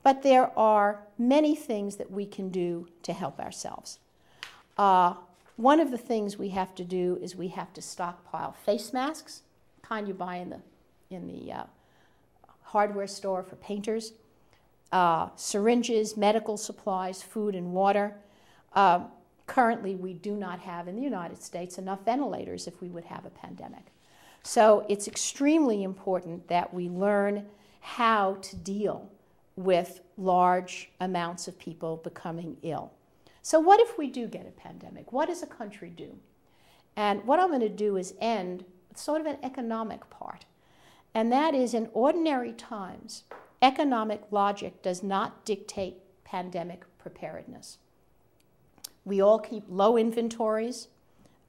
But there are many things that we can do to help ourselves. One of the things we have to do is we have to stockpile face masks, kind you buy in the hardware store for painters, syringes, medical supplies, food and water. Currently, we do not have in the United States enough ventilators if we would have a pandemic. So it's extremely important that we learn how to deal with large amounts of people becoming ill. So what if we do get a pandemic? What does a country do? And what I'm going to do is end with sort of an economic part. And that is, in ordinary times, economic logic does not dictate pandemic preparedness. We all keep low inventories.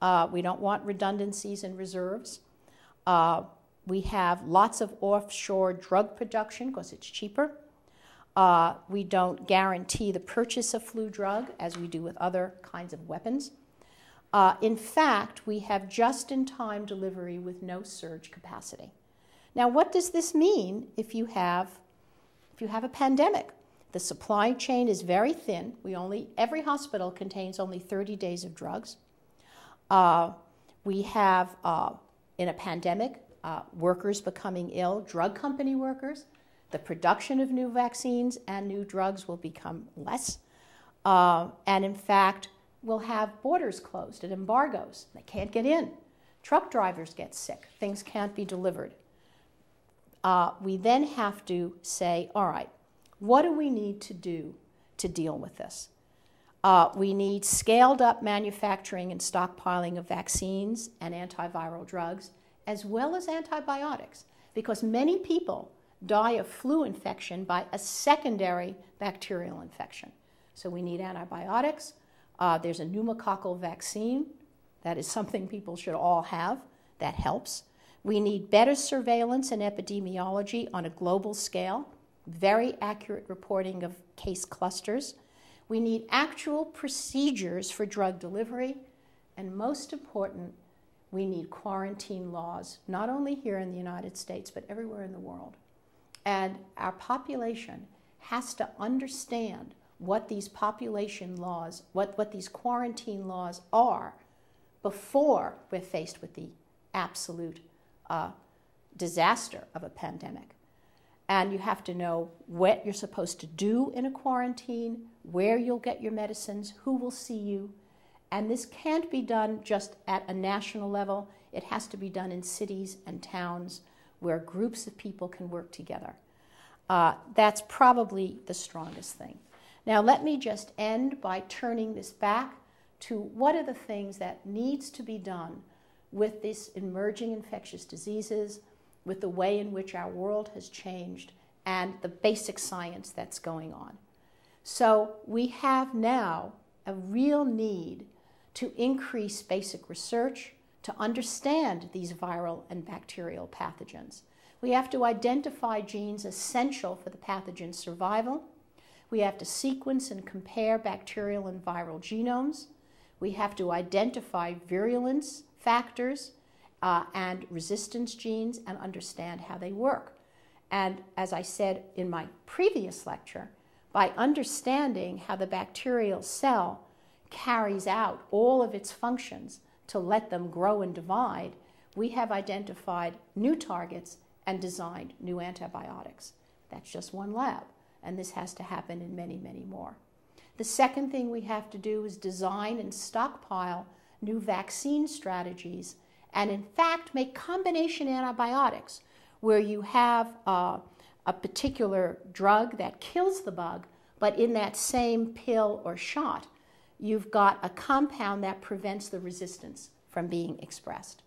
We don't want redundancies and reserves. We have lots of offshore drug production because it's cheaper. We don't guarantee the purchase of flu drug as we do with other kinds of weapons. In fact, we have just-in-time delivery with no surge capacity. Now, what does this mean if you have a pandemic? The supply chain is very thin. Every hospital contains only 30 days of drugs. We have, in a pandemic, workers becoming ill, drug company workers. The production of new vaccines and new drugs will become less. And in fact, we'll have borders closed and embargoes. They can't get in. Truck drivers get sick. Things can't be delivered. We then have to say, all right, what do we need to do to deal with this? We need scaled up manufacturing and stockpiling of vaccines and antiviral drugs, as well as antibiotics, because many people die of flu infection by a secondary bacterial infection. So we need antibiotics. There's a pneumococcal vaccine. That is something people should all have. That helps. We need better surveillance and epidemiology on a global scale, very accurate reporting of case clusters. We need actual procedures for drug delivery. And most important, we need quarantine laws, not only here in the United States, but everywhere in the world. And our population has to understand what these population laws, what these quarantine laws are before we're faced with the absolute disaster of a pandemic. And you have to know what you're supposed to do in a quarantine, where you'll get your medicines, who will see you. And this can't be done just at a national level. It has to be done in cities and towns where groups of people can work together. That's probably the strongest thing. Now let me just end by turning this back to what are the things that needs to be done with these emerging infectious diseases, with the way in which our world has changed, and the basic science that's going on. So we have now a real need to increase basic research to understand these viral and bacterial pathogens. We have to identify genes essential for the pathogen's survival. We have to sequence and compare bacterial and viral genomes. We have to identify virulence factors and resistance genes and understand how they work. And as I said in my previous lecture, by understanding how the bacterial cell carries out all of its functions to let them grow and divide, we have identified new targets and designed new antibiotics. That's just one lab, and this has to happen in many, many more. The second thing we have to do is design and stockpile new vaccine strategies, and in fact make combination antibiotics where you have a particular drug that kills the bug, but in that same pill or shot, you've got a compound that prevents the resistance from being expressed.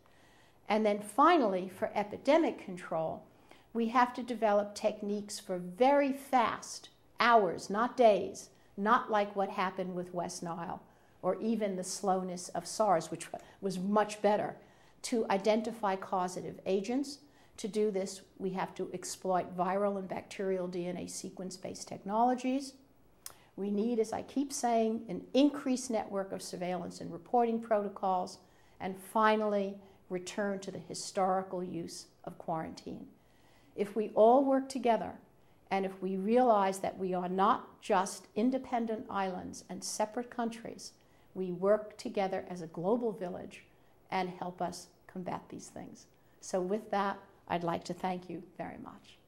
And then finally, for epidemic control, we have to develop techniques for very fast, hours, not days, not like what happened with West Nile, or even the slowness of SARS, which was much better, to identify causative agents. To do this, we have to exploit viral and bacterial DNA sequence-based technologies. We need, as I keep saying, an increased network of surveillance and reporting protocols, and finally, return to the historical use of quarantine. If we all work together And if we realize that we are not just independent islands and separate countries, we work together as a global village and help us combat these things. So with that, I'd like to thank you very much.